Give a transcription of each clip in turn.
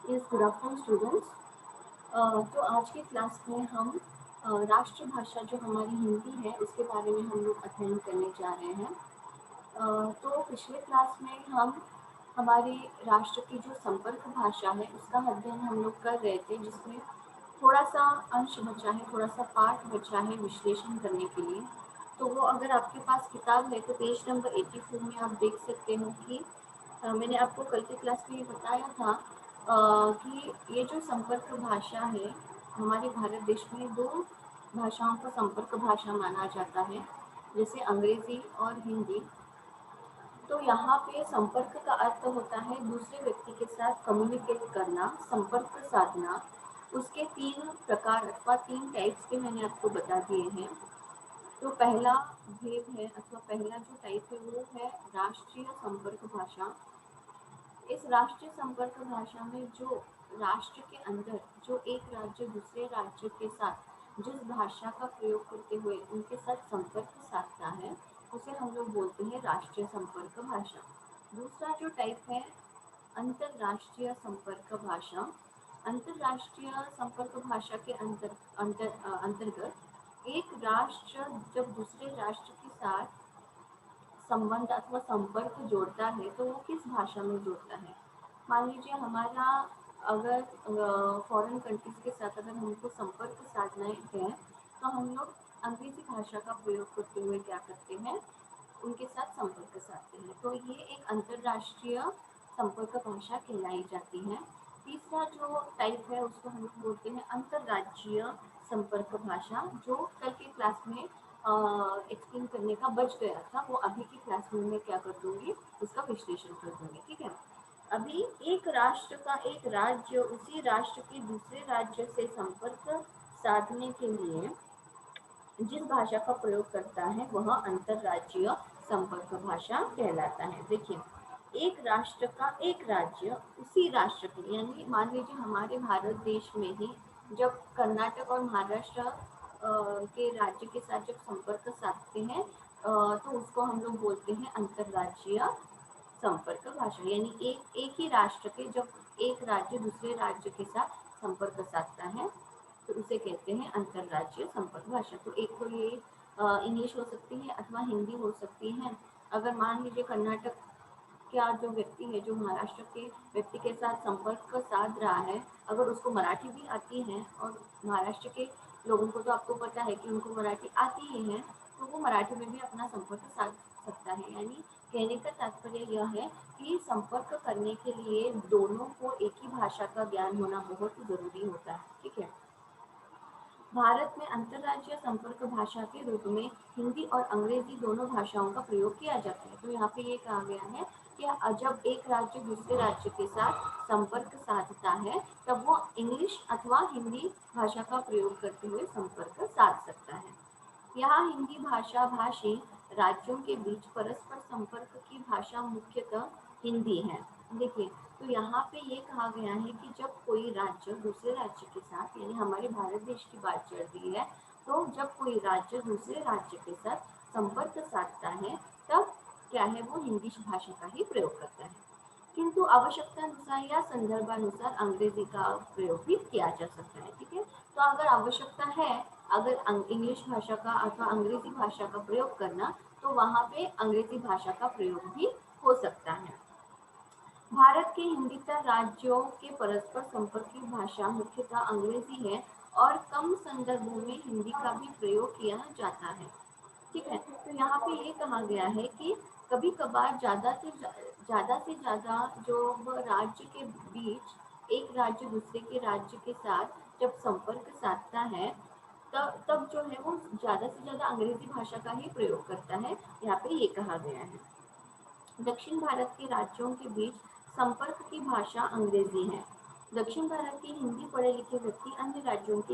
Good afternoon students. तो आज की क्लास में हम राष्ट्रभाषा जो हमारी हिंदी है उसके बारे में हम लोग अध्ययन करने जा रहे हैं। तो पिछले क्लास में हम हमारे राष्ट्र की जो संपर्क भाषा है उसका अध्ययन हम लोग कर रहे थे, जिसमें थोड़ा सा अंश बचा है, थोड़ा सा पार्ट बचा है विश्लेषण करने के लिए। तो वो अगर आपके पास किताब है तो पेज नंबर 84 में आप देख सकते हो कि मैंने आपको कल की क्लास में ये बताया था कि ये जो संपर्क भाषा है हमारे भारत देश में दो भाषाओं को संपर्क भाषा माना जाता है, जैसे अंग्रेजी और हिंदी। तो यहाँ पे संपर्क का अर्थ होता है दूसरे व्यक्ति के साथ कम्युनिकेट करना, संपर्क साधना। उसके तीन प्रकार अथवा तीन टाइप्स के मैंने आपको बता दिए हैं। तो पहला भेद है अथवा पहला जो टाइप है वो है राष्ट्रीय संपर्क भाषा। इस राष्ट्रीय संपर्क भाषा में जो राष्ट्र के अंदर जो एक राज्य दूसरे राज्य के साथ जिस भाषा का प्रयोग करते हुए उनके साथ संपर्क साधता है उसे हम लोग बोलते हैं राष्ट्रीय संपर्क भाषा। दूसरा जो टाइप है अंतरराष्ट्रीय संपर्क भाषा। अंतरराष्ट्रीय संपर्क भाषा के अंतर्गत एक राष्ट्र जब दूसरे राष्ट्र के साथ संबंध अथवा संपर्क जोड़ता है तो वो किस भाषा में जोड़ता है। मान लीजिए हमारा अगर फॉरेन कंट्रीज के साथ अगर हमको संपर्क साधना है तो हम लोग अंग्रेजी भाषा का प्रयोग करते हुए क्या करते हैं, उनके साथ संपर्क साधते हैं। तो ये एक अंतरराष्ट्रीय संपर्क भाषा कहलाई जाती है। तीसरा जो टाइप है उसको हम लोग बोलते हैं अंतरराज्यीय संपर्क भाषा, जो कल की क्लास में एक्सप्लेन करने का बच गया था, वो अभी की क्लास में मैं क्या कर दूंगी, उसका विश्लेषण कर दूंगी। ठीक है। अभी एक राष्ट्र का एक राज्य उसी राष्ट्र के दूसरे राज्य से संपर्क साधने के लिए जिस भाषा का प्रयोग करता है वह अंतरराज्यीय संपर्क भाषा कहलाता है। देखिए, एक राष्ट्र का एक राज्य उसी राष्ट्र के, यानी मान लीजिए हमारे भारत देश में ही जब कर्नाटक और महाराष्ट्र के राज्य के साथ जब संपर्क साधते हैं तो उसको हम लोग बोलते हैं अंतरराज्यीय संपर्क भाषा। यानी एक एक ही राष्ट्र के जब एक राज्य दूसरे राज्य के साथ संपर्क साधता है तो उसे कहते हैं अंतरराज्यीय संपर्क भाषा। तो एक तो ये इंग्लिश हो सकती है अथवा हिंदी हो सकती है। अगर मान लीजिए कर्नाटक का जो व्यक्ति है जो महाराष्ट्र के व्यक्ति के साथ संपर्क साध रहा है, अगर उसको मराठी भी आती है, और महाराष्ट्र के लोगों को तो आपको पता है कि उनको मराठी आती ही है, तो वो मराठी में भी अपना संपर्क साध सकता है। यानी कहने का तात्पर्य यह है कि संपर्क करने के लिए दोनों को एक ही भाषा का ज्ञान होना बहुत जरूरी होता है। ठीक है। भारत में अंतर्राज्यीय संपर्क भाषा के रूप में हिंदी और अंग्रेजी दोनों भाषाओं का प्रयोग किया जाता है। तो यहाँ पे ये कहा गया है कि जब एक राज्य दूसरे राज्य के साथ संपर्क साधता है तब वो इंग्लिश अथवा हिंदी भाषा का प्रयोग करते हुए संपर्क साध सकता है। यहाँ हिंदी भाषा भाषी राज्यों के बीच परस्पर संपर्क की भाषा मुख्यतः हिंदी है। देखिए, तो यहाँ पे ये कहा गया है कि जब कोई राज्य दूसरे राज्य के साथ, यानी हमारे भारत देश की बात चल रही है, तो जब कोई राज्य दूसरे राज्य के साथ संपर्क साधता है तब क्या है, वो हिंदी भाषा का ही प्रयोग करता है। किंतु आवश्यकतानुसार या संदर्भानुसार अंग्रेजी का प्रयोग भी किया जा सकता है। ठीक है। तो अगर आवश्यकता है, अगर इंग्लिश भाषा का अथवा अंग्रेजी भाषा का प्रयोग करना, तो वहाँ पे अंग्रेजी भाषा का प्रयोग भी हो सकता है। भारत के हिंदीतर राज्यों के परस्पर संपर्क की भाषा मुख्यतः अंग्रेजी है और कम संदर्भों में हिंदी का भी प्रयोग किया जाता है। ठीक है। तो यहाँ पे ये कहा गया है कि कभी कभार ज़्यादा जो राज्य के बीच एक राज्य दूसरे के राज्य के साथ जब संपर्क साधता है तब जो है वो ज़्यादा से ज़्यादा अंग्रेजी भाषा का ही प्रयोग करता है। यहाँ पे ये कहा गया है। दक्षिण भारत के राज्यों के बीच संपर्क की भाषा अंग्रेजी है। दक्षिण भारत के हिंदी पढ़े लिखे व्यक्ति अन्य राज्यों के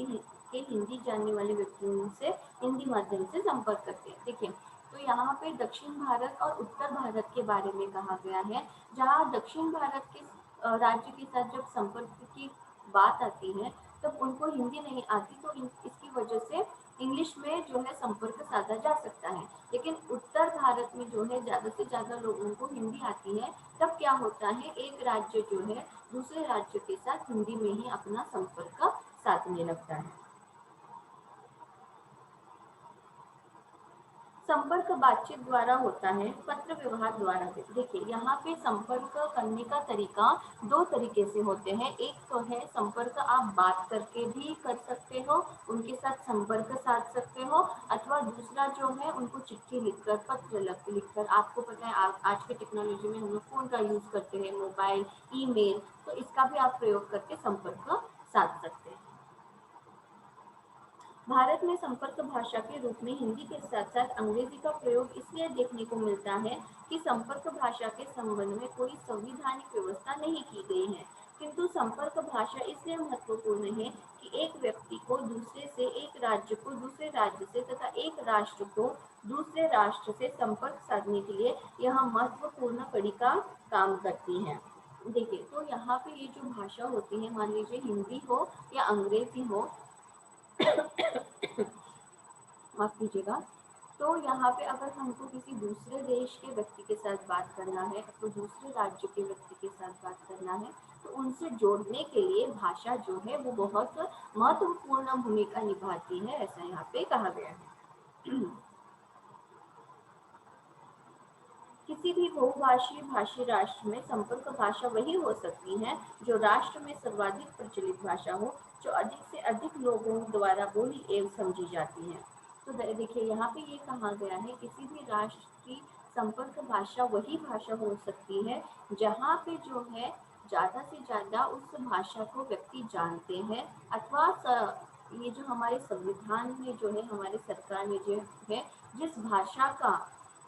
हिंदी जानने वाले व्यक्तियों से हिंदी माध्यम से संपर्क करते हैं। देखिए, तो यहाँ पे दक्षिण भारत और उत्तर भारत के बारे में कहा गया है। जहाँ दक्षिण भारत के राज्य के साथ जब संपर्क की बात आती है तब उनको हिंदी नहीं आती, तो इसकी वजह से इंग्लिश में जो है संपर्क साधा जा सकता है। लेकिन उत्तर भारत में जो है ज़्यादा से ज़्यादा लोगों को हिंदी आती है, तब क्या होता है एक राज्य जो है दूसरे राज्य के साथ हिंदी में ही अपना संपर्क साधने लगता है। संपर्क बातचीत द्वारा होता है, पत्र व्यवहार द्वारा भी। देखिए यहाँ पे संपर्क करने का तरीका दो तरीके से होते हैं। एक तो है संपर्क आप बात करके भी कर सकते हो, उनके साथ संपर्क साध सकते हो, अथवा दूसरा जो है उनको चिट्ठी लिखकर, पत्र लिखकर। आपको पता है आज के टेक्नोलॉजी में हम लोग फोन का यूज करते हैं, मोबाइल, ईमेल, तो इसका भी आप प्रयोग करके संपर्क साध सकते हैं। भारत में संपर्क भाषा के रूप में हिंदी के साथ साथ अंग्रेजी का प्रयोग इसलिए देखने को मिलता है कि संपर्क भाषा के संबंध में कोई संवैधानिक व्यवस्था नहीं की गई है, किंतु संपर्क भाषा इसलिए महत्वपूर्ण है कि एक व्यक्ति को दूसरे से, एक राज्य को दूसरे राज्य से तथा एक राष्ट्र को दूसरे राष्ट्र से संपर्क साधने के लिए यह महत्वपूर्ण कड़ी का काम करती है। देखिए तो यहाँ पे ये जो भाषा होती है, मान लीजिए हिंदी हो या अंग्रेजी हो, माफ कीजिएगा, तो यहाँ पे अगर हमको किसी दूसरे देश के व्यक्ति के साथ बात करना है, तो दूसरे राज्य के व्यक्ति के साथ बात करना है, तो उनसे जोड़ने के लिए भाषा जो है वो बहुत महत्वपूर्ण भूमिका निभाती है, ऐसा यहाँ पे कहा गया है। किसी भी बहुभाषी भाषी राष्ट्र में संपर्क भाषा वही हो सकती है जो राष्ट्र में सर्वाधिक प्रचलित भाषा हो, जो अधिक से अधिक लोगों द्वारा बोली एवं समझी जाती है। तो देखिए यहाँ पे ये कहा गया है किसी भी राष्ट्र की संपर्क भाषा वही भाषा हो सकती है जहाँ पे जो है ज़्यादा से ज़्यादा उस भाषा को व्यक्ति जानते हैं, अथवा ये जो हमारे संविधान में जो है, हमारे सरकार ने जो है जिस भाषा का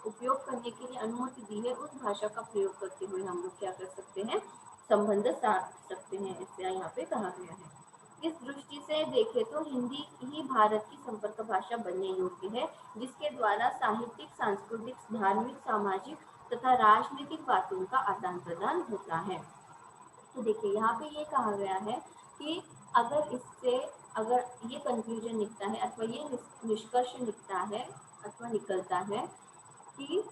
उपयोग करने के लिए अनुमति दी है, उस भाषा का प्रयोग करते हुए हम लोग क्या कर सकते हैं, संबंध साध सकते हैं, ऐसा यहाँ पे कहा गया है। इस दृष्टि से देखें तो हिंदी ही भारत की संपर्क भाषा बनने योग्य है, जिसके द्वारा साहित्यिक, सांस्कृतिक, धार्मिक, सामाजिक तथा राजनीतिक बातों का आदान प्रदान होता है। तो देखिए यहाँ पे ये कहा गया है कि अगर इससे, अगर ये कंक्लूजन निकलता है अथवा ये निष्कर्ष निकलता है अथवा निकलता है कि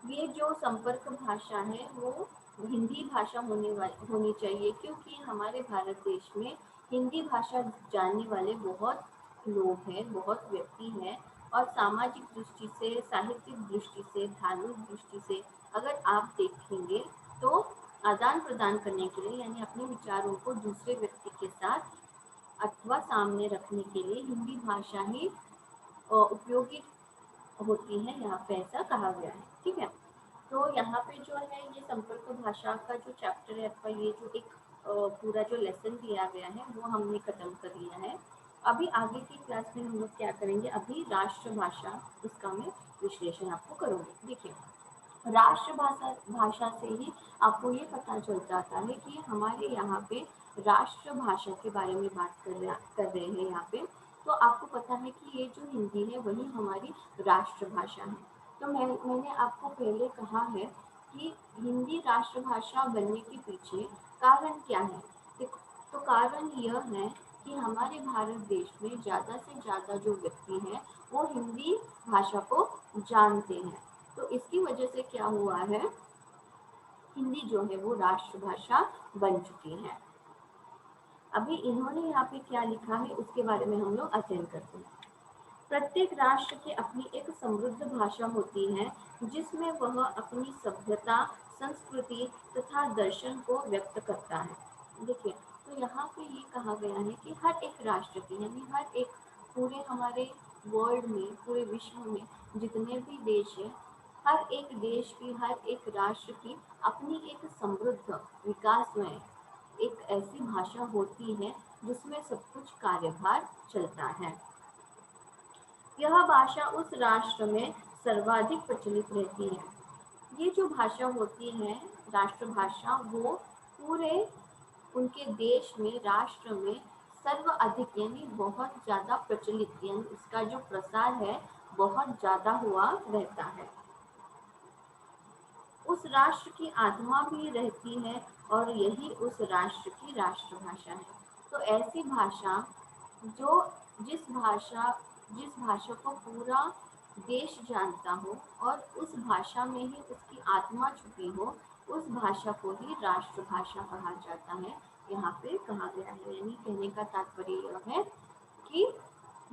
ये जो संपर्क भाषा है वो हिंदी भाषा होनी चाहिए, क्योंकि हमारे भारत देश में हिंदी भाषा जानने वाले बहुत लोग हैं, बहुत व्यक्ति हैं, और सामाजिक दृष्टि से, साहित्यिक दृष्टि से, धार्मिक दृष्टि से अगर आप देखेंगे तो आदान प्रदान करने के लिए, यानी अपने विचारों को दूसरे व्यक्ति के साथ अथवा सामने रखने के लिए हिंदी भाषा ही उपयोगी होती है, यहाँ पे ऐसा कहा गया है। ठीक है, तो यहाँ पे जो है ये संपर्क भाषा का जो चैप्टर है अथवा ये जो एक पूरा जो लेसन दिया गया है वो हमने खत्म कर लिया है। अभी आगे की क्लास में हम लोग क्या करेंगे, अभी राष्ट्रभाषा, इसका मैं विश्लेषण आपको करूँगी। देखिए राष्ट्रभाषा भाषा से ही आपको ये पता चल जाता है कि हमारे यहाँ पे राष्ट्रभाषा के बारे में बात कर रहे हैं यहाँ पे। तो आपको पता है कि ये जो हिंदी है वही हमारी राष्ट्रभाषा है। तो मैंने आपको पहले कहा है कि हिंदी राष्ट्रभाषा बनने के पीछे कारण क्या है। देखो, तो कारण यह है कि हमारे भारत देश में ज़्यादा से ज़्यादा जो व्यक्ति हैं वो हिंदी भाषा को जानते हैं। तो इसकी वजह से क्या हुआ है, हिंदी जो है वो राष्ट्रभाषा बन चुकी है। अभी इन्होंने यहाँ पे क्या लिखा है उसके बारे में हम लोग अध्ययन करते हैं। प्रत्येक राष्ट्र की अपनी एक समृद्ध भाषा होती है जिसमें वह अपनी सभ्यता, संस्कृति तथा दर्शन को व्यक्त करता है। देखिए तो यहाँ पे ये कहा गया है कि हर एक राष्ट्र की, यानी हर एक पूरे हमारे वर्ल्ड में, पूरे विश्व में जितने भी देश हैं, हर एक देश की, हर एक राष्ट्र की अपनी एक समृद्ध, विकासमय एक ऐसी भाषा होती है जिसमें सब कुछ कार्यभार चलता है। यह भाषा उस राष्ट्र में सर्वाधिक प्रचलित रहती है। ये जो भाषा होती है राष्ट्रभाषा, वो पूरे उनके देश में, राष्ट्र में सर्वाधिक यानी बहुत ज़्यादा प्रचलित, यानी इसका जो प्रसार है बहुत ज़्यादा हुआ रहता है। उस राष्ट्र की आत्मा भी रहती है और यही उस राष्ट्र की राष्ट्रभाषा है। तो ऐसी भाषा जो, जिस भाषा जिस भाषा को पूरा देश जानता हो और उस भाषा में ही उसकी आत्मा छुपी हो, उस भाषा को ही राष्ट्रभाषा कहा जाता है। यहाँ पे कहा गया है, यानी कहने का तात्पर्य यह है कि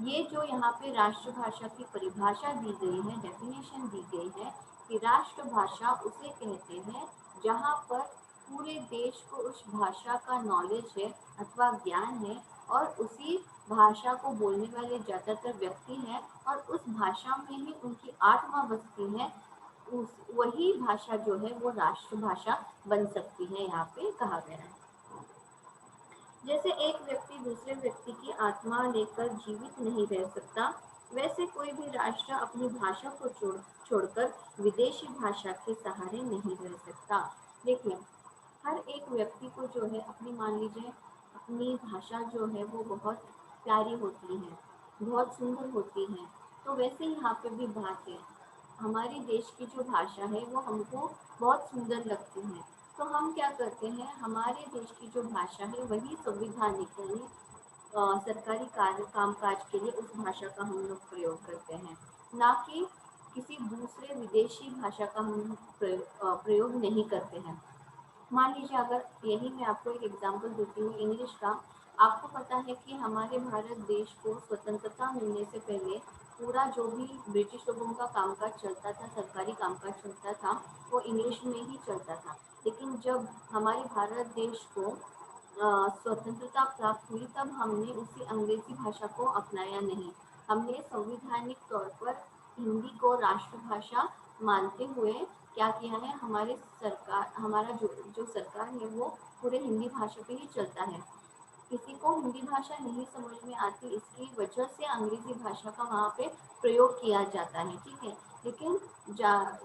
ये जो यहाँ पे राष्ट्रभाषा की परिभाषा दी गई है, डेफिनेशन दी गई है कि राष्ट्रभाषा उसे कहते हैं जहाँ पर पूरे देश को उस भाषा का नॉलेज है अथवा ज्ञान है और उसी भाषा को बोलने वाले ज़्यादातर व्यक्ति हैं और उस भाषा में ही उनकी आत्मा बसती है। उस वही भाषा जो है वो राष्ट्रभाषा बन सकती है, यहाँ पे कहा गया है। जैसे एक व्यक्ति दूसरे व्यक्ति की आत्मा लेकर जीवित नहीं रह सकता, वैसे कोई भी राष्ट्र अपनी भाषा को छोड़कर विदेशी भाषा के सहारे नहीं रह सकता। देखिए, हर एक व्यक्ति को जो है अपनी, मान लीजिए, अपनी भाषा जो है वो बहुत प्यारी होती है, बहुत सुंदर होती है। तो वैसे यहाँ पे भी बात है, हमारे देश की जो भाषा है वो हमको बहुत सुंदर लगती है। तो हम क्या करते हैं, हमारे देश की जो भाषा है वही संविधानिक, यानी सरकारी कार्य कामकाज के लिए उस भाषा का हम लोग प्रयोग करते हैं, ना कि किसी दूसरे विदेशी भाषा का हम प्रयोग नहीं करते हैं। मान लीजिए, अगर यही मैं आपको एक एग्जांपल देती हूँ इंग्लिश का। आपको पता है कि हमारे भारत देश को स्वतंत्रता मिलने से पहले पूरा जो भी ब्रिटिश लोगों का कामकाज चलता था, सरकारी कामकाज चलता था, वो इंग्लिश में ही चलता था। लेकिन जब हमारे भारत देश को स्वतंत्रता प्राप्त हुई, तब हमने उसी अंग्रेजी भाषा को अपनाया नहीं। हमने संवैधानिक तौर पर हिंदी को राष्ट्रभाषा मानते हुए क्या किया है, हमारे सरकार, हमारा जो सरकार है वो पूरे हिंदी भाषा पे ही चलता है। किसी को हिंदी भाषा नहीं समझ में आती, इसकी वजह से अंग्रेजी भाषा का वहाँ पे प्रयोग किया जाता है, ठीक है। लेकिन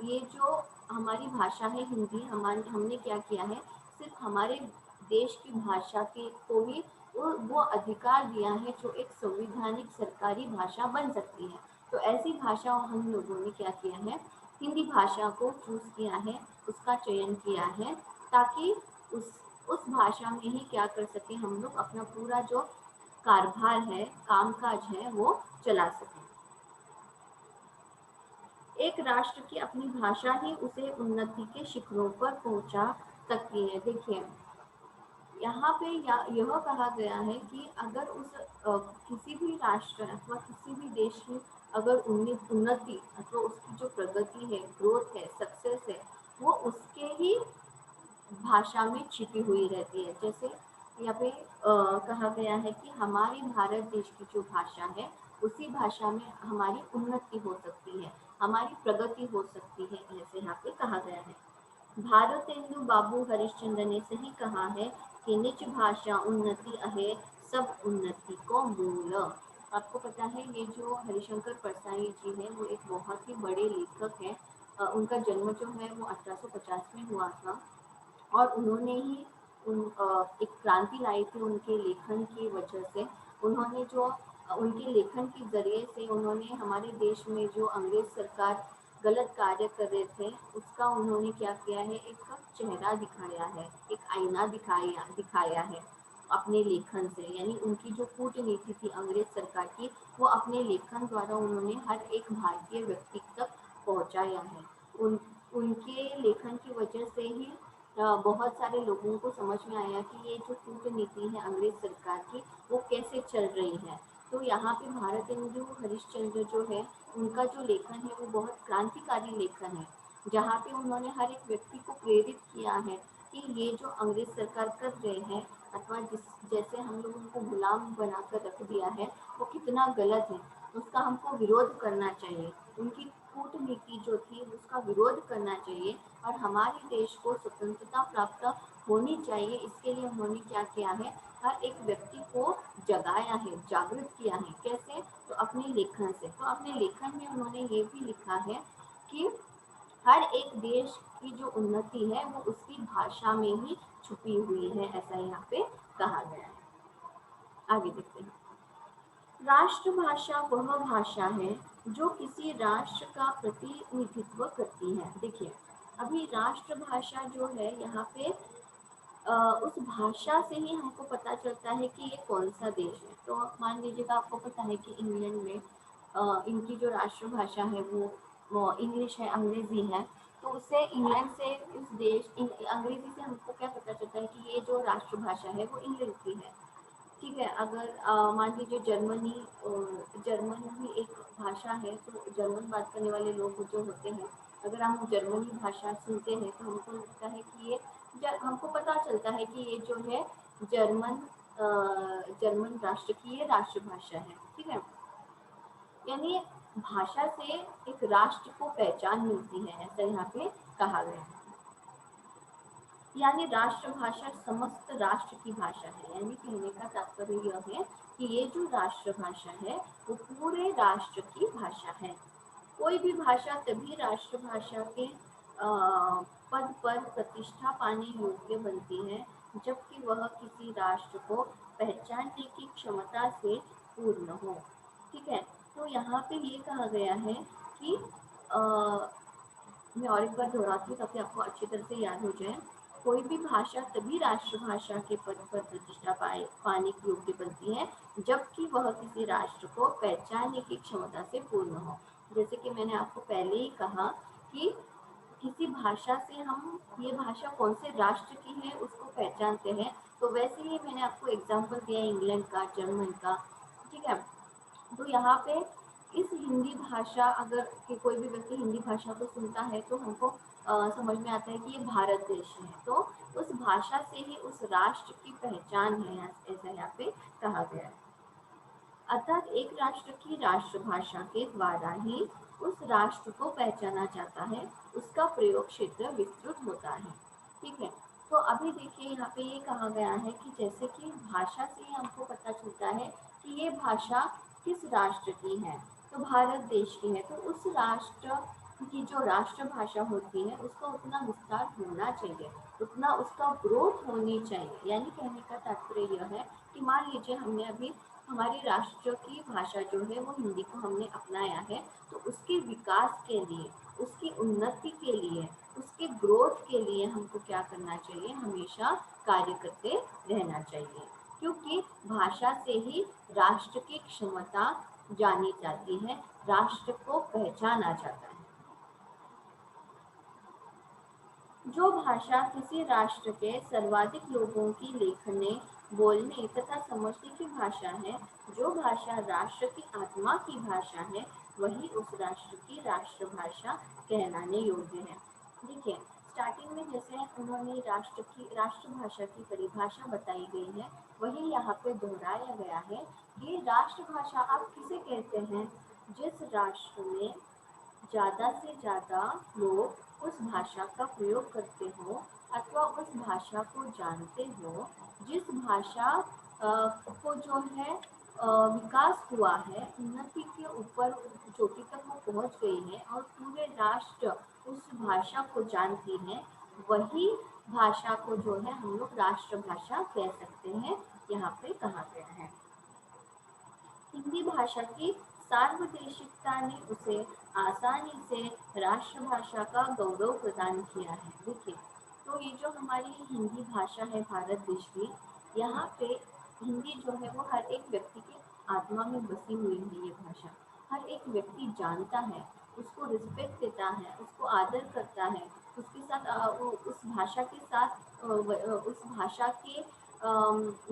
ये जो हमारी भाषा है हिंदी, हमने क्या किया है, सिर्फ हमारे देश की भाषा के को ही वो अधिकार दिया है जो एक संविधानिक सरकारी भाषा बन सकती है। तो ऐसी भाषा हम लोगों ने क्या किया है, हिंदी भाषा को चूज किया है, उसका चयन किया है, ताकि उस भाषा में ही क्या कर सके, हम लोग अपना पूरा जो कारभार है, कामकाज है, वो चला सकें। एक राष्ट्र की अपनी भाषा ही उसे उन्नति के शिखरों पर पहुंचा सकती है। देखिए, यहाँ पे यह कहा गया है कि अगर किसी भी राष्ट्र अथवा किसी भी देश की अगर उन्नति अथवा उसकी जो प्रगति है, ग्रोथ है, सक्सेस है, वो उसके ही भाषा में छिपी हुई रहती है। जैसे यहाँ पे कहा गया है कि हमारे भारत देश की जो भाषा है, उसी भाषा में हमारी उन्नति हो सकती है, हमारी प्रगति हो सकती है, ऐसे यहाँ पे कहा गया है। भारतेंदु बाबू हरिश्चंद्र ने सही कहा है कि निज भाषा उन्नति अहे, सब उन्नति को मूल। आपको पता है, ये जो हरिशंकर परसाई जी है वो एक बहुत ही बड़े लेखक हैं। उनका जन्म जो है वो 1850 में हुआ था और उन्होंने ही एक क्रांति लाई थी उनके लेखन की वजह से। उन्होंने जो उनके लेखन के जरिए से उन्होंने हमारे देश में जो अंग्रेज सरकार गलत कार्य कर रहे थे, उसका उन्होंने क्या किया है, एक चेहरा दिखाया है, एक आईना दिखाया है अपने लेखन से। यानी उनकी जो कूटनीति थी अंग्रेज सरकार की, वो अपने लेखन द्वारा उन्होंने हर एक भारतीय व्यक्ति तक पहुंचाया है। उनके लेखन की वजह से ही बहुत सारे लोगों को समझ में आया कि ये जो कूटनीति है अंग्रेज सरकार की, वो कैसे चल रही है। तो यहाँ पे भारतेंदु हरिश्चंद्र जो है, उनका जो लेखन है वो बहुत क्रांतिकारी लेखन है, जहाँ पे उन्होंने हर एक व्यक्ति को प्रेरित किया है कि ये जो अंग्रेज सरकार कर रहे हैं अथवा जैसे हम लोग उनको गुलाम बनाकर रख दिया है, वो कितना गलत है, उसका हमको विरोध करना चाहिए। उनकी कूटनीति जो थी उसका विरोध करना चाहिए और हमारे देश को स्वतंत्रता प्राप्त होनी चाहिए। इसके लिए उन्होंने क्या किया है, हर एक व्यक्ति को जगाया है, जागृत किया है। कैसे? तो अपने लेखन से। तो अपने लेखन में उन्होंने ये भी लिखा है कि हर एक देश की जो उन्नति है वो उसकी भाषा में ही छुपी हुई है, ऐसा यहाँ पे कहा गया है। आगे देखते हैं। राष्ट्रभाषा वह भाषा है जो किसी राष्ट्र का प्रतिनिधित्व करती है। देखिए, अभी राष्ट्रभाषा जो है यहाँ पे उस भाषा से ही हमको पता चलता है कि ये कौन सा देश है। तो मान लीजिएगा, आपको पता है कि इंग्लैंड में इनकी जो राष्ट्रभाषा है वो इंग्लिश है, अंग्रेजी है। तो उससे इंग्लैंड से इस देश अंग्रेजी से हमको क्या पता चलता है कि ये जो राष्ट्रभाषा है वो इंग्लैंड की है। ठीक है, अगर मान लीजिए जर्मन भी एक भाषा है, तो जर्मन बात करने वाले लोग जो होते हैं, अगर हम जर्मनी भाषा सुनते हैं तो हमको लगता है कि हमको पता चलता है कि ये जो है जर्मन जर्मन राष्ट्र की ये राष्ट्रभाषा है। ठीक है, यानी भाषा से एक राष्ट्र को पहचान मिलती है, ऐसा यहाँ पे कहा गया है। यानी राष्ट्रभाषा समस्त राष्ट्र की भाषा है, यानी कहने का तात्पर्य यह है कि ये जो राष्ट्रभाषा है वो पूरे राष्ट्र की भाषा है। कोई भी भाषा तभी राष्ट्रभाषा के पद पर प्रतिष्ठा पाने योग्य बनती है जबकि वह किसी राष्ट्र को पहचानने की क्षमता से पूर्ण हो। ठीक है, तो यहाँ पे ये कहा गया है कि मैं और एक बार दोहराती हूँ ताकि आपको अच्छी तरह से याद हो जाए। कोई भी भाषा तभी राष्ट्रभाषा के पद पर प्रतिष्ठा पाने की योग्य बनती है जबकि वह किसी राष्ट्र को पहचानने की क्षमता से पूर्ण हो। जैसे कि मैंने आपको पहले ही कहा कि किसी भाषा से हम ये भाषा कौन से राष्ट्र की है उसको पहचानते हैं, तो वैसे ही मैंने आपको एग्जाम्पल दिया इंग्लैंड का, जर्मन का। ठीक है, तो यहाँ पे इस हिंदी भाषा अगर कि कोई भी व्यक्ति हिंदी भाषा को सुनता है तो हमको समझ में आता है कि ये भारत देश है, तो उस भाषा से ही उस राष्ट्र की पहचान है, ऐसा यहाँ पे कहा गया है। अर्थात एक राष्ट्र की राष्ट्रभाषा के द्वारा ही उस राष्ट्र को पहचाना जाता है, उसका प्रयोग क्षेत्र विस्तृत होता है। ठीक है, तो अभी देखिए यहाँ पे ये कहा गया है कि जैसे कि भाषा से हमको पता चलता है कि ये भाषा किस राष्ट्र की है, तो भारत देश की है, तो उस राष्ट्र की जो राष्ट्रभाषा होती है उसका उतना विस्तार होना चाहिए, उतना उसका ग्रोथ होनी चाहिए। यानी कहने का तात्पर्य यह है कि मान लीजिए हमने अभी हमारी राष्ट्र की भाषा जो है वो हिंदी को हमने अपनाया है, तो उसके विकास के लिए, उसकी उन्नति के लिए, उसके ग्रोथ के लिए हमको क्या करना चाहिए, हमेशा कार्य करते रहना चाहिए, क्योंकि भाषा से ही राष्ट्र की क्षमता जानी जाती है, राष्ट्र को पहचाना जाता है। जो भाषा किसी राष्ट्र के सर्वाधिक लोगों की लेखने, बोलने तथा समझने की भाषा है, जो भाषा राष्ट्र की आत्मा की भाषा है, वही उस राष्ट्र की राष्ट्रभाषा कहलाने योग्य है। देखिए, स्टार्टिंग में जैसे उन्होंने राष्ट्रभाषा की परिभाषा बताई गई है, वही यहाँ पे दोहराया गया है कि राष्ट्रभाषा आप किसे कहते हैं, जिस राष्ट्र में ज़्यादा से ज़्यादा लोग उस भाषा का प्रयोग करते हो अथवा उस भाषा को जानते हो, जिस भाषा को जो है विकास हुआ है, उन्नति के ऊपर चोटी तक वो पहुंच गई है और पूरे राष्ट्र उस भाषा को जानती है, वही भाषा को जो है हम लोग राष्ट्रभाषा कह सकते हैं, यहाँ पे कहा गया है। हिंदी भाषा की सार्वदेशिकता ने उसे आसानी से राष्ट्रभाषा का गौरव प्रदान किया है। देखिए, तो ये जो हमारी हिंदी भाषा है भारत देश की, यहाँ पे हिंदी जो है वो हर एक व्यक्ति की आत्मा में बसी हुई है। ये भाषा हर एक व्यक्ति जानता है, उसको रिस्पेक्ट देता है, उसको आदर करता है, उसके साथ उस भाषा के साथ उस भाषा के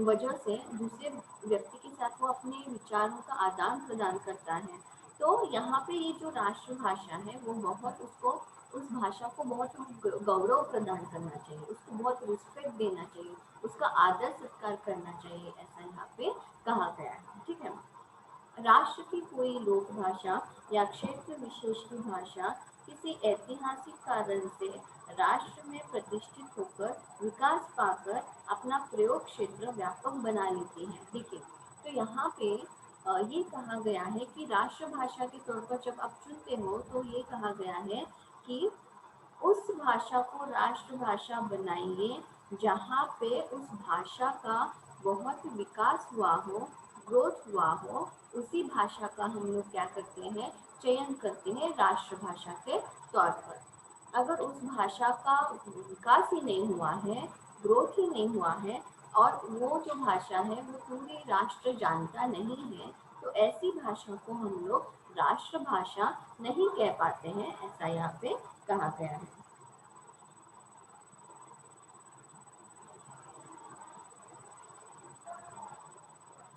वजह से दूसरे व्यक्ति के साथ वो अपने विचारों का आदान प्रदान करता है। तो यहाँ पे ये जो राष्ट्रभाषा है वो बहुत उसको, उस भाषा को बहुत गौरव प्रदान करना चाहिए, उसको बहुत रिस्पेक्ट देना चाहिए, उसका आदर सत्कार करना चाहिए, ऐसा यहाँ पे कहा गया है। ठीक है, राष्ट्र की कोई लोक भाषा या क्षेत्र विशेष की भाषा किसी ऐतिहासिक कारण से राष्ट्र में प्रतिष्ठित होकर विकास पाकर अपना प्रयोग क्षेत्र व्यापक बना लेती है। देखिए, तो यहाँ पे ये कहा गया है कि राष्ट्रभाषा के तौर पर जब आप चुनते हो तो ये कहा गया है कि उस भाषा को राष्ट्रभाषा बनाइए जहाँ पे उस भाषा का बहुत विकास हुआ हो, ग्रोथ हुआ हो, उसी भाषा का हम लोग क्या करते हैं, चयन करते हैं राष्ट्रभाषा के तौर पर। अगर उस भाषा का विकास ही नहीं हुआ है, ग्रोथ ही नहीं हुआ है और वो जो भाषा है वो पूरे राष्ट्र जानता नहीं है, तो ऐसी भाषा को हम लोग राष्ट्रभाषा नहीं कह पाते हैं, ऐसा यहाँ पे कहा गया है।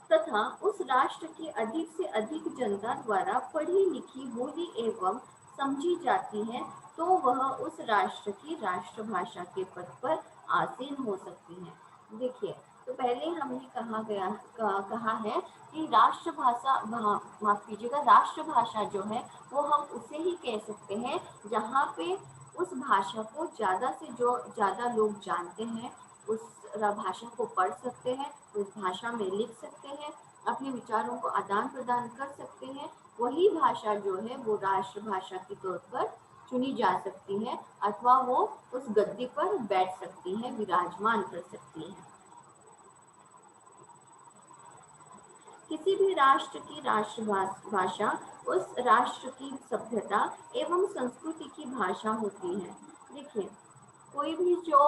तथा उस राष्ट्र की अधिक से अधिक जनता द्वारा पढ़ी लिखी बोली एवं समझी जाती है, तो वह उस राष्ट्र की राष्ट्रभाषा के पद पर आसीन हो सकती है। देखिए, तो पहले हमने कहा है कि राष्ट्रभाषा, माफ कीजिएगा, राष्ट्रभाषा जो है वो हम उसे ही कह सकते हैं जहाँ पे उस भाषा को ज़्यादा से जो ज़्यादा लोग जानते हैं, उस भाषा को पढ़ सकते हैं, उस भाषा में लिख सकते हैं, अपने विचारों को आदान प्रदान कर सकते हैं। वही भाषा जो है वो राष्ट्रभाषा के तौर पर चुनी जा सकती है, अथवा वो उस गद्दी पर बैठ सकती है, विराजमान कर सकती है। किसी भी राष्ट्र की राष्ट्रभाषा उस राष्ट्र की सभ्यता एवं संस्कृति की भाषा होती है। देखिए, कोई भी जो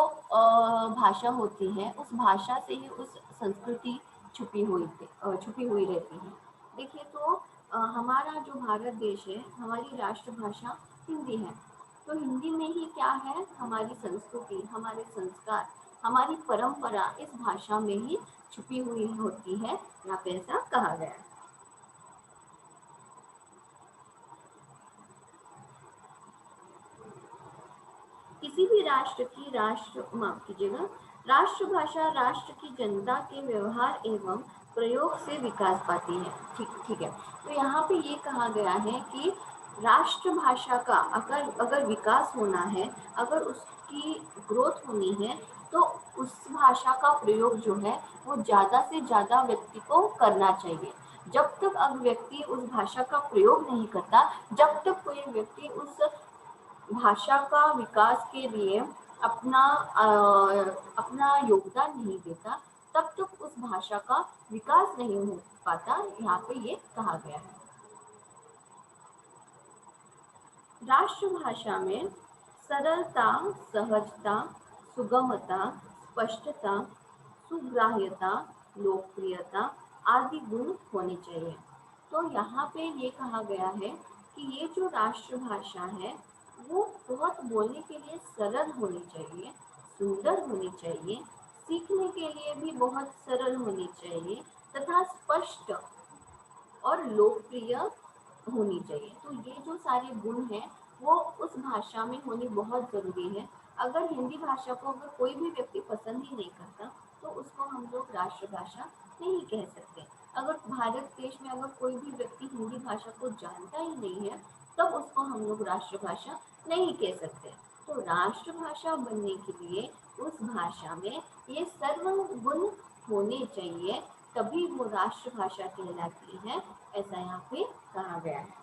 भाषा होती है, उस भाषा से ही उस संस्कृति छुपी हुई रहती है। देखिए, तो हमारा जो भारत देश है, हमारी राष्ट्रभाषा हिंदी है। तो हिंदी में ही क्या है, हमारी संस्कृति, हमारे संस्कार, हमारी परंपरा इस भाषा में ही छुपी हुई होती है, यहाँ पे ऐसा कहा गया है। किसी भी राष्ट्र की माफ कीजिएगा, राष्ट्रभाषा राष्ट्र की जनता के व्यवहार एवं प्रयोग से विकास पाती है। ठीक ठीक है। तो यहाँ पे ये कहा गया है कि राष्ट्रभाषा का अगर अगर विकास होना है, अगर उसकी ग्रोथ होनी है, तो उस भाषा का प्रयोग जो है वो ज़्यादा से ज़्यादा व्यक्ति को करना चाहिए। जब तक अब व्यक्ति उस भाषा का प्रयोग नहीं करता, जब तक कोई व्यक्ति उस भाषा का विकास के लिए अपना अपना योगदान नहीं देता, तब तक उस भाषा का विकास नहीं हो पाता, यहाँ पे ये कहा गया है। राष्ट्रभाषा में सरलता, सहजता, सुगमता, स्पष्टता, सुग्राह्यता, लोकप्रियता आदि गुण होने चाहिए। तो यहाँ पे ये कहा गया है कि ये जो राष्ट्रभाषा है वो बहुत बोलने के लिए सरल होनी चाहिए, सुंदर होनी चाहिए, सीखने के लिए भी बहुत सरल होनी चाहिए, तथा स्पष्ट और लोकप्रिय होनी चाहिए। तो ये जो सारे गुण हैं वो उस भाषा में होनी बहुत ज़रूरी है। अगर हिंदी भाषा को अगर कोई भी व्यक्ति पसंद ही नहीं करता, तो उसको हम लोग राष्ट्रभाषा नहीं कह सकते। अगर भारत देश में अगर कोई भी व्यक्ति हिंदी भाषा को जानता ही नहीं है, तब उसको हम लोग राष्ट्रभाषा नहीं कह सकते। तो राष्ट्रभाषा बनने के लिए उस भाषा में ये सर्व गुण होने चाहिए, तभी वो राष्ट्रभाषा कहलाती है, ऐसा यहाँ पे कहा गया है।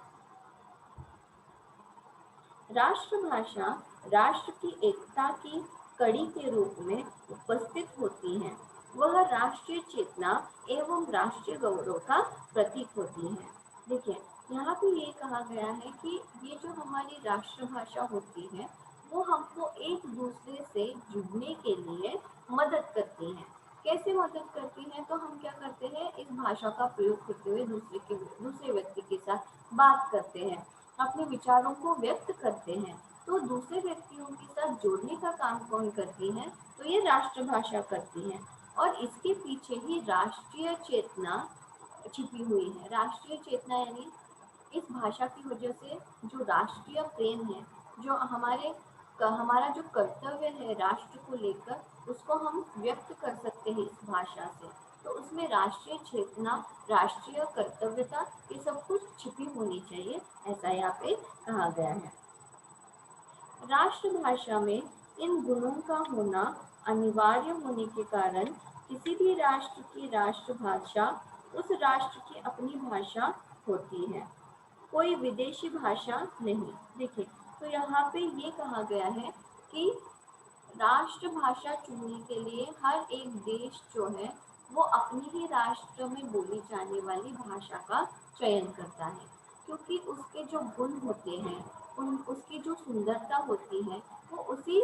राष्ट्रभाषा राष्ट्र की एकता की कड़ी के रूप में उपस्थित होती है। वह राष्ट्रीय चेतना एवं राष्ट्रीय गौरव का प्रतीक होती है। देखिए, यहाँ पे ये कहा गया है कि ये जो हमारी राष्ट्रभाषा होती है वो हमको एक दूसरे से जुड़ने के लिए मदद करती है। कैसे मदद करती है, तो हम क्या करते हैं, इस भाषा का प्रयोग करते हुए दूसरे व्यक्ति के साथ बात करते हैं, अपने विचारों को व्यक्त करते हैं। तो दूसरे व्यक्तियों के साथ जोड़ने का काम कौन करती है, तो ये राष्ट्रभाषा करती है। और इसके पीछे ही राष्ट्रीय चेतना छिपी हुई है। राष्ट्रीय चेतना यानी इस भाषा की वजह से जो राष्ट्रीय प्रेम है, जो हमारा जो कर्तव्य है राष्ट्र को लेकर, उसको हम व्यक्त कर सकते हैं इस भाषा से। तो उसमें राष्ट्रीय चेतना, राष्ट्रीय कर्तव्यता, ये सब कुछ छिपी होनी चाहिए, ऐसा यहाँ पे कहा गया है। राष्ट्रभाषा में इन गुणों का होना अनिवार्य होने के कारण किसी भी राष्ट्र की राष्ट्रभाषा उस राष्ट्र की अपनी भाषा होती है, कोई विदेशी भाषा नहीं। देखिए, तो यहाँ पे ये कहा गया है कि राष्ट्रभाषा चुनने के लिए हर एक देश जो है वो अपने ही राष्ट्र में बोली जाने वाली भाषा का चयन करता है, क्योंकि उसके जो गुण होते हैं, उसकी जो सुंदरता होती है, वो उसी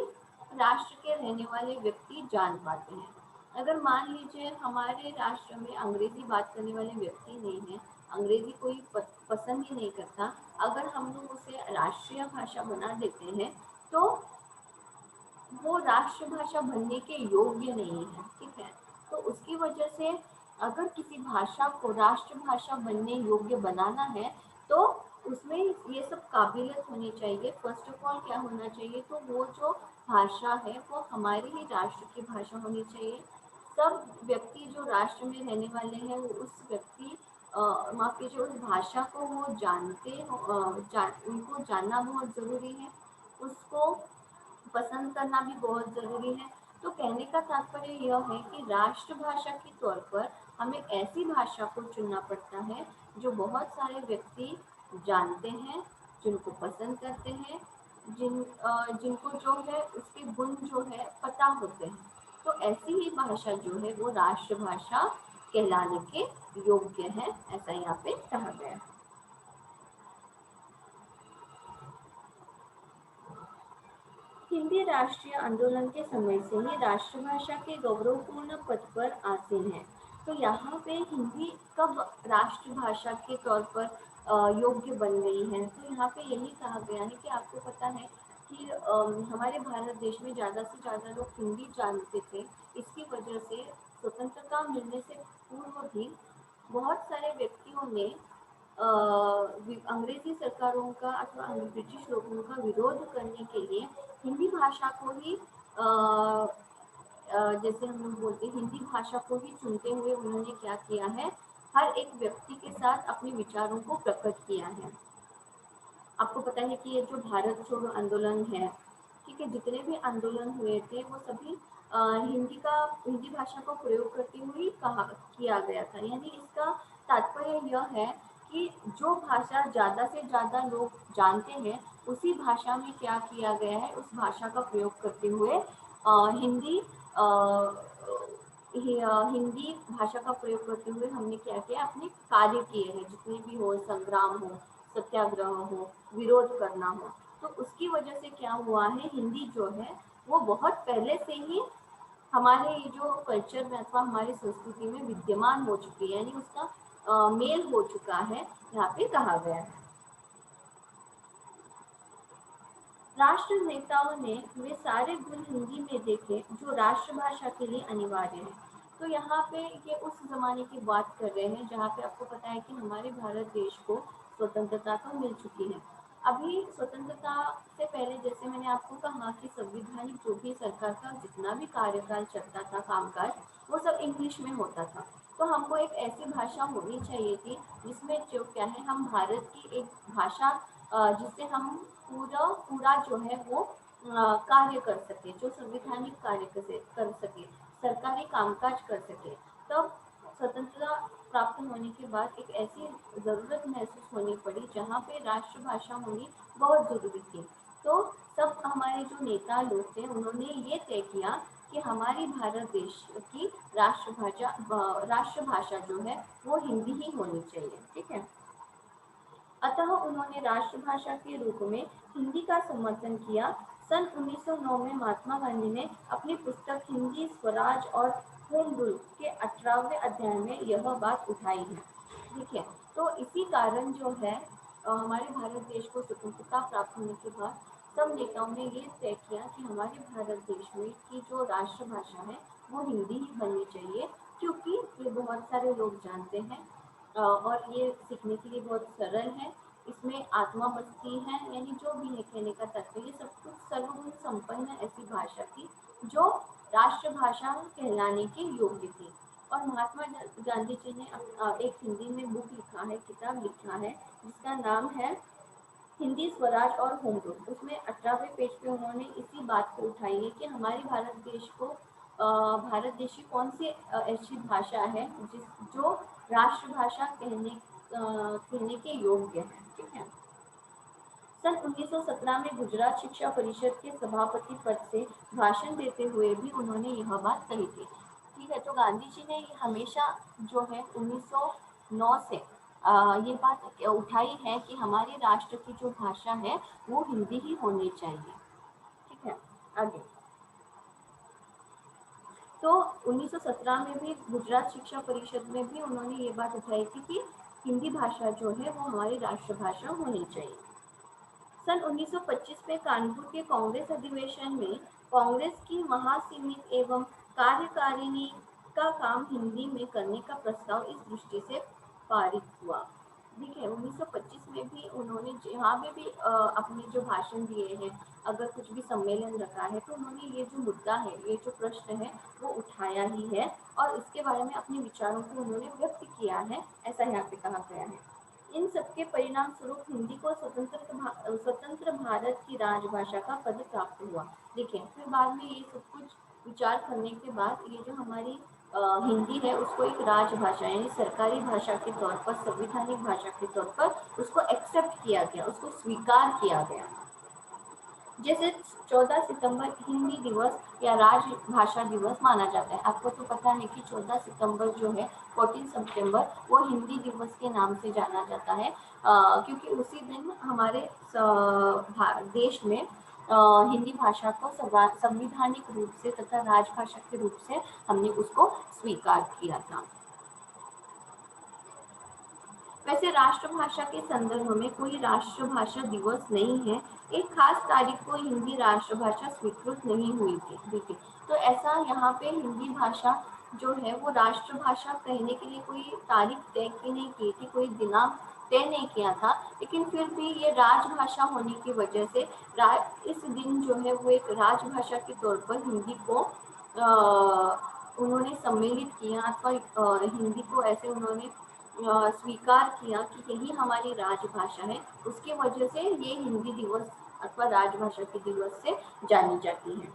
राष्ट्र के रहने वाले व्यक्ति जान पाते हैं। अगर मान लीजिए हमारे राष्ट्र में अंग्रेजी बात करने वाले व्यक्ति नहीं है, अंग्रेजी कोई पसंद ही नहीं करता, अगर हम लोग उसे राष्ट्रीय भाषा बना देते हैं तो वो राष्ट्रभाषा बनने के योग्य नहीं है, ठीक है। तो उसकी वजह से अगर किसी भाषा को राष्ट्रभाषा बनने योग्य बनाना है तो उसमें ये सब काबिलियत होनी चाहिए। फर्स्ट ऑफ ऑल क्या होना चाहिए, तो वो जो भाषा है वो हमारे ही राष्ट्र की भाषा होनी चाहिए। सब व्यक्ति जो राष्ट्र में रहने वाले हैं वो उस व्यक्ति माफ कीजिए उस भाषा को वो जानते हो, उनको जानना बहुत ज़रूरी है, उसको पसंद करना भी बहुत ज़रूरी है। तो कहने का तात्पर्य यह है कि राष्ट्रभाषा के तौर पर हमें ऐसी भाषा को चुनना पड़ता है जो बहुत सारे व्यक्ति जानते हैं, जिनको पसंद करते हैं, जिनको जो है उसके गुण जो है पता होते हैं। तो ऐसी ही भाषा जो है वो राष्ट्रभाषा कहलाने के योग्य है, ऐसा यहाँ पे कहा गया है। हिंदी राष्ट्रीय आंदोलन के समय से ही राष्ट्रभाषा के गौरवपूर्ण पद पर आसीन है। तो यहाँ पे हिंदी कब राष्ट्रभाषा के तौर पर योग्य बन गई है, तो यहाँ पे यही कहा गया है कि आपको पता है कि हमारे भारत देश में ज़्यादा से ज़्यादा लोग हिंदी जानते थे। इसकी वजह से स्वतंत्रता मिलने से पूर्व भी बहुत सारे व्यक्तियों ने अंग्रेजी सरकारों का अथवा ब्रिटिश लोगों का विरोध करने के लिए हिंदी भाषा को ही जैसे हम लोग बोलते हैं हिंदी भाषा को ही चुनते हुए उन्होंने क्या किया है, हर एक व्यक्ति के साथ अपने विचारों को प्रकट किया है। आपको पता है कि ये जो भारत छोड़ो आंदोलन है, ठीक है, जितने भी आंदोलन हुए थे वो सभी हिंदी भाषा को प्रयोग करते हुए कहा किया गया था। यानी इसका तात्पर्य यह है कि जो भाषा ज़्यादा से ज़्यादा लोग जानते हैं उसी भाषा में क्या किया गया है, उस भाषा का प्रयोग करते हुए हिंदी हिंदी भाषा का प्रयोग करते हुए हमने क्या किया, अपने कार्य किए हैं, जितने भी हो, संग्राम हो, सत्याग्रह हो, विरोध करना हो। तो उसकी वजह से क्या हुआ है, हिंदी जो है वो बहुत पहले से ही हमारे ये जो कल्चर में अथवा हमारी संस्कृति में विद्यमान हो चुकी है, यानी उसका मेल हो चुका है, यहाँ पे कहा गया है। राष्ट्र नेताओं ने वे सारे गुण हिंदी में देखे जो राष्ट्रभाषा के लिए अनिवार्य है। तो यहाँ पे ये उस जमाने की बात कर रहे हैं जहाँ पे आपको पता है कि हमारे भारत देश को स्वतंत्रता तो मिल चुकी है। अभी स्वतंत्रता से पहले जैसे मैंने आपको कहा कि संविधानिक जो भी सरकार का जितना भी कार्यकाल चलता था, कामकाज, वो सब इंग्लिश में होता था। तो हमको एक ऐसी भाषा होनी चाहिए थी जिसमें जो क्या है, हम भारत की एक भाषा जिससे हम पूरा पूरा जो है वो कार्य कर सके, जो संवैधानिक कार्य कर सके, सरकारी कामकाज कर सके। तब स्वतंत्रता प्राप्त होने के बाद एक ऐसी ज़रूरत महसूस होनी पड़ी जहाँ पे राष्ट्रभाषा होनी बहुत ज़रूरी थी। तो सब हमारे जो नेता लोग थे उन्होंने ये तय किया कि हमारी भारत देश की राष्ट्रभाषा जो है वो हिंदी ही होनी चाहिए, ठीक है। अतः उन्होंने राष्ट्रभाषा के रूप में हिंदी का समर्थन किया। सन 1909 में महात्मा गांधी ने अपनी पुस्तक हिंदी स्वराज और होम रूल के 18वें अध्याय में यह बात उठाई है, ठीक है। तो इसी कारण जो है हमारे भारत देश को स्वतंत्रता प्राप्त होने के बाद सब नेताओं ने ये तय किया कि हमारे भारत देश में की जो राष्ट्रभाषा है वो हिंदी ही बननी चाहिए, क्योंकि ये बहुत सारे लोग जानते हैं और ये सीखने के लिए बहुत सरल है। इसमें आत्मा बसती है, यानी जो भी है कहने का तात्पर्य सब कुछ सर्वगुण संपन्न ऐसी भाषा थी जो राष्ट्रभाषा कहलाने के योग्य थी। और महात्मा गांधी जी ने एक हिंदी में बुक लिखा है, किताब लिखा है, जिसका नाम है हिंदी स्वराज और होम रूल। उसमें 18वें पेज पे उन्होंने इसी बात को उठाई है कि हमारे भारत देश को भारत देश की कौन सी ऐसी भाषा है जो राष्ट्रभाषा कहने के योग्य है, ठीक है। सन 1917 में गुजरात शिक्षा परिषद के सभापति पद से भाषण देते हुए भी उन्होंने यह बात कही थी, ठीक है। तो गांधी जी ने हमेशा जो है 1909 से ये बात उठाई है कि हमारे राष्ट्र की जो भाषा है वो हिंदी ही होनी चाहिए, ठीक है। आगे तो 1917 में भी गुजरात शिक्षा परिषद में भी उन्होंने ये बात उठाई थी कि हिंदी भाषा जो है वो हमारी राष्ट्रभाषा होनी चाहिए। सन 1925 में कानपुर के कांग्रेस अधिवेशन में कांग्रेस की महासमिति एवं कार्यकारिणी का काम हिंदी में करने का प्रस्ताव इस दृष्टि से पारित हुआ। देखिए 1925 में भी उन्होंने जहाँ पे भी अपने जो भाषण दिए हैं, अगर कुछ भी सम्मेलन रखा है तो उन्होंने ये जो मुद्दा है, ये जो प्रश्न है वो उठाया ही है और इसके बारे में अपने विचारों को उन्होंने व्यक्त किया है, ऐसा यहाँ पे कहा गया है। इन सबके परिणाम स्वरूप हिंदी को स्वतंत्र भारत की राजभाषा का पद प्राप्त हुआ। देखिए फिर बाद में ये सब कुछ विचार करने के बाद ये जो हमारी हिंदी है उसको एक राजभाषा यानी सरकारी भाषा के तौर पर, संवैधानिक भाषा के तौर पर उसको एक्सेप्ट किया गया, उसको स्वीकार किया गया। जैसे 14 सितंबर हिंदी दिवस या राजभाषा दिवस माना जाता है। आपको तो पता है कि 14 सितंबर जो है 14 सितंबर वो हिंदी दिवस के नाम से जाना जाता है, क्योंकि उसी दिन हमारे देश में हिंदी भाषा को संवैधानिक रूप से तथा राजभाषा के रूप से हमने उसको स्वीकार किया था। वैसे राष्ट्रभाषा के संदर्भ में कोई राष्ट्रभाषा दिवस नहीं है, एक खास तारीख को हिंदी राष्ट्रभाषा स्वीकृत नहीं हुई थी। देखिए तो ऐसा यहाँ पे हिंदी भाषा जो है वो राष्ट्रभाषा कहने के लिए कोई तारीख तय की नहीं की थी, कोई दिनांक तय नहीं किया था, लेकिन फिर भी ये राजभाषा होने की वजह से इस दिन जो है वो एक राजभाषा के तौर पर हिंदी को उन्होंने सम्मिलित किया अथवा हिंदी को ऐसे उन्होंने स्वीकार किया कि यही हमारी राजभाषा है। उसकी वजह से ये हिंदी दिवस अथवा राजभाषा के दिवस से जानी जाती है।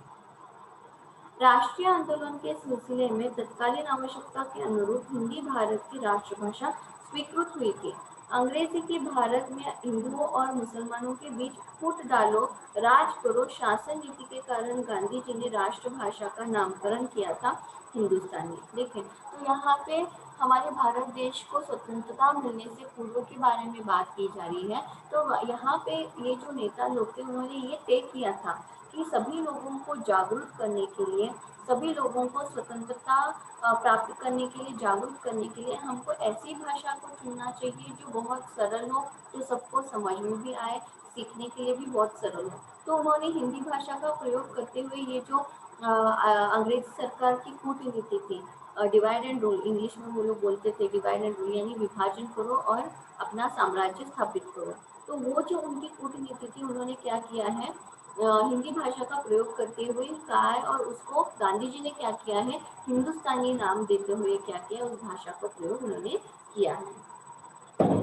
राष्ट्रीय आंदोलन के सिलसिले में तत्कालीन आवश्यकता के अनुरूप हिंदी भारत की राष्ट्रभाषा स्वीकृत हुई थी। अंग्रेजी की भारत में हिंदुओं और मुसलमानों के बीच फूट डालो, राज करो शासन नीति के कारण गांधी जी ने राष्ट्रभाषा का नामकरण किया था हिंदुस्तानी। देखें तो यहाँ पे हमारे भारत देश को स्वतंत्रता मिलने से पूर्व के बारे में बात की जा रही है। तो यहाँ पे ये जो नेता लोग थे उन्होंने ये तय किया था कि सभी लोगों को जागरूक करने के लिए, सभी लोगों को स्वतंत्रता प्राप्त करने के लिए, जागरूक करने के लिए हमको ऐसी भाषा को चुनना चाहिए जो बहुत सरल हो, जो सबको समझ में भी आए, सीखने के लिए भी बहुत सरल हो। तो उन्होंने हिंदी भाषा का प्रयोग करते हुए ये जो अंग्रेजी सरकार की कूटनीति थी, डिवाइड एंड रूल, इंग्लिश में वो लोग बोलते थे डिवाइड एंड रूल, यानी विभाजन करो और अपना साम्राज्य स्थापित करो। तो वो जो उनकी कूटनीति थी उन्होंने क्या किया है, हिंदी भाषा का प्रयोग करते हुए कहा है और उसको गांधी जी ने क्या किया है, हिंदुस्तानी नाम देते हुए क्या किया, उस भाषा का प्रयोग उन्होंने किया है।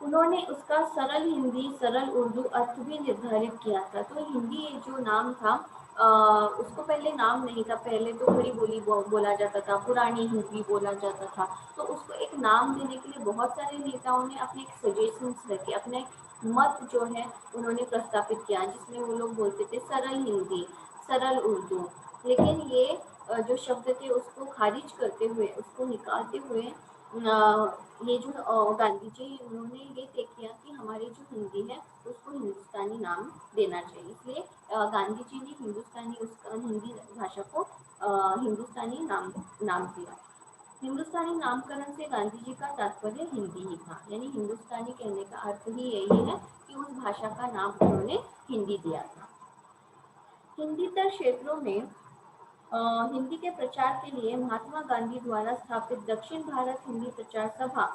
उन्होंने उसका सरल हिंदी, सरल उर्दू अर्थ भी निर्धारित किया था। तो हिंदी जो नाम था उसको पहले नाम नहीं था, पहले तो खड़ी बोली बोला जाता था, पुरानी हिंदी बोला जाता था। तो उसको एक नाम देने के लिए बहुत सारे नेताओं ने अपने सजेशंस रखे, अपने मत जो है उन्होंने प्रस्तावित किया, जिसमें वो लोग बोलते थे सरल हिंदी, सरल उर्दू। लेकिन ये जो शब्द थे उसको खारिज करते हुए, उसको निकालते हुए ये जो गांधी जी उन्होंने ये तय किया कि हमारी जो हिंदी है उसको हिंदुस्तानी नाम देना चाहिए। इसलिए गांधी जी ने हिंदुस्तानी उसका हिंदी भाषा को हिंदुस्तानी नाम दिया। हिंदुस्तानी नामकरण से गांधी जी का तात्पर्य हिंदी ही था, यानी हिंदुस्तानी कहने का अर्थ ही यही है कि उस भाषा का नाम उन्होंने हिंदी दिया था। हिंदीतर क्षेत्रों में हिंदी के प्रचार के लिए महात्मा गांधी द्वारा स्थापित दक्षिण भारत हिंदी प्रचार सभा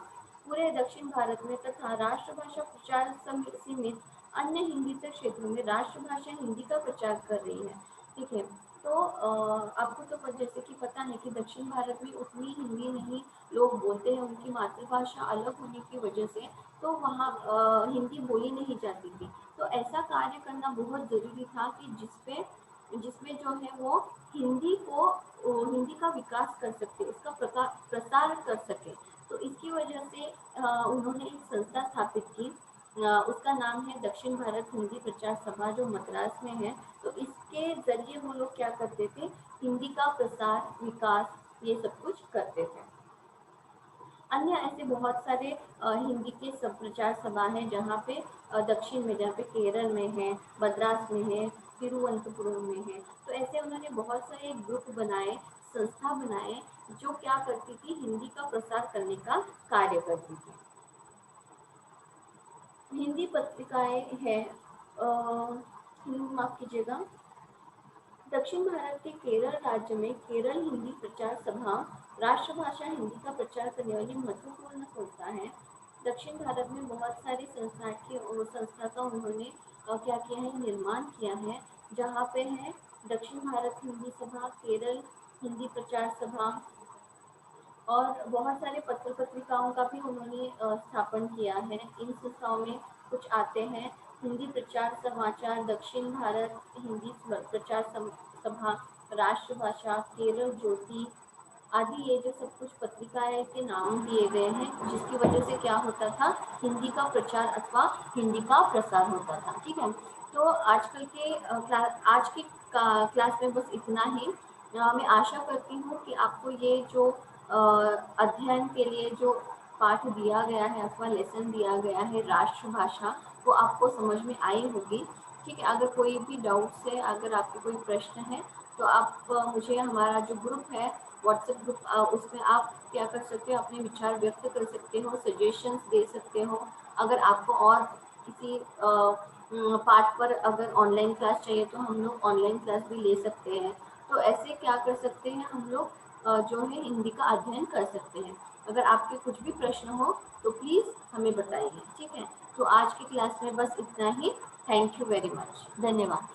पूरे दक्षिण भारत में तथा राष्ट्रभाषा प्रचार समिति अन्य हिंदीतर क्षेत्रों में राष्ट्रभाषा हिंदी का प्रचार कर रही है। ठीक है, तो आपको तो जैसे कि पता है कि दक्षिण भारत में उतनी हिंदी नहीं लोग बोलते हैं, उनकी मातृभाषा अलग होने की वजह से तो वहाँ हिंदी बोली नहीं जाती थी। तो ऐसा कार्य करना बहुत जरूरी था कि जिसमें जो है वो हिंदी का विकास कर सके, उसका प्रसार कर सके। तो इसकी वजह से उन्होंने एक संस्था स्थापित की, उसका नाम है दक्षिण भारत हिंदी प्रचार सभा, जो मद्रास में है। तो इसके जरिए वो लोग क्या करते थे, हिंदी का प्रसार, विकास, ये सब कुछ करते थे। अन्य ऐसे बहुत सारे हिंदी के सब प्रचार सभा हैं जहाँ पे दक्षिण में, जहाँ पे केरल में है, मद्रास में है, तिरुवनंतपुरम में है। तो ऐसे उन्होंने बहुत सारे ग्रुप बनाए, संस्था बनाए, जो क्या करती थी, हिंदी का प्रसार करने का कार्य करती थी। हिंदी पत्रिकाएं हैं, माफ कीजिएगा, दक्षिण भारत के केरल राज्य में केरल हिंदी प्रचार सभा राष्ट्रभाषा हिंदी का प्रचार करने वाली महत्वपूर्ण संस्था है। दक्षिण भारत में बहुत सारी संस्था का उन्होंने क्या किया है, निर्माण किया है, जहाँ पे है दक्षिण भारत हिंदी सभा, केरल हिंदी प्रचार सभा, और बहुत सारे पत्र पत्रिकाओं का भी उन्होंने स्थापन किया है। इन संस्थाओं में कुछ आते हैं, हिंदी प्रचार समाचार, दक्षिण भारत हिंदी प्रचार सभा, राष्ट्रभाषा, केरल ज्योति आदि। ये जो सब कुछ पत्रिकाएं के नाम दिए गए हैं, जिसकी वजह से क्या होता था, हिंदी का प्रचार अथवा हिंदी का प्रसार होता था। ठीक है, तो आजकल के आज की क्लास में बस इतना ही। मैं आशा करती हूँ कि आपको ये जो अध्ययन के लिए जो पाठ दिया गया है अथवा लेसन दिया गया है राष्ट्रभाषा, वो आपको समझ में आई होगी। ठीक है, अगर कोई भी डाउट्स है, अगर आपको कोई प्रश्न है, तो आप मुझे, हमारा जो ग्रुप है व्हाट्सएप ग्रुप, उसमें आप क्या कर सकते हो, अपने विचार व्यक्त कर सकते हो, सजेशंस दे सकते हो। अगर आपको और किसी पार्ट पर अगर ऑनलाइन क्लास चाहिए तो हम लोग ऑनलाइन क्लास भी ले सकते हैं। तो ऐसे क्या कर सकते हैं, हम लोग जो है हिंदी का अध्ययन कर सकते हैं। अगर आपके कुछ भी प्रश्न हो तो प्लीज़ हमें बताइए। ठीक है, तो आज की क्लास में बस इतना ही। थैंक यू वेरी मच, धन्यवाद।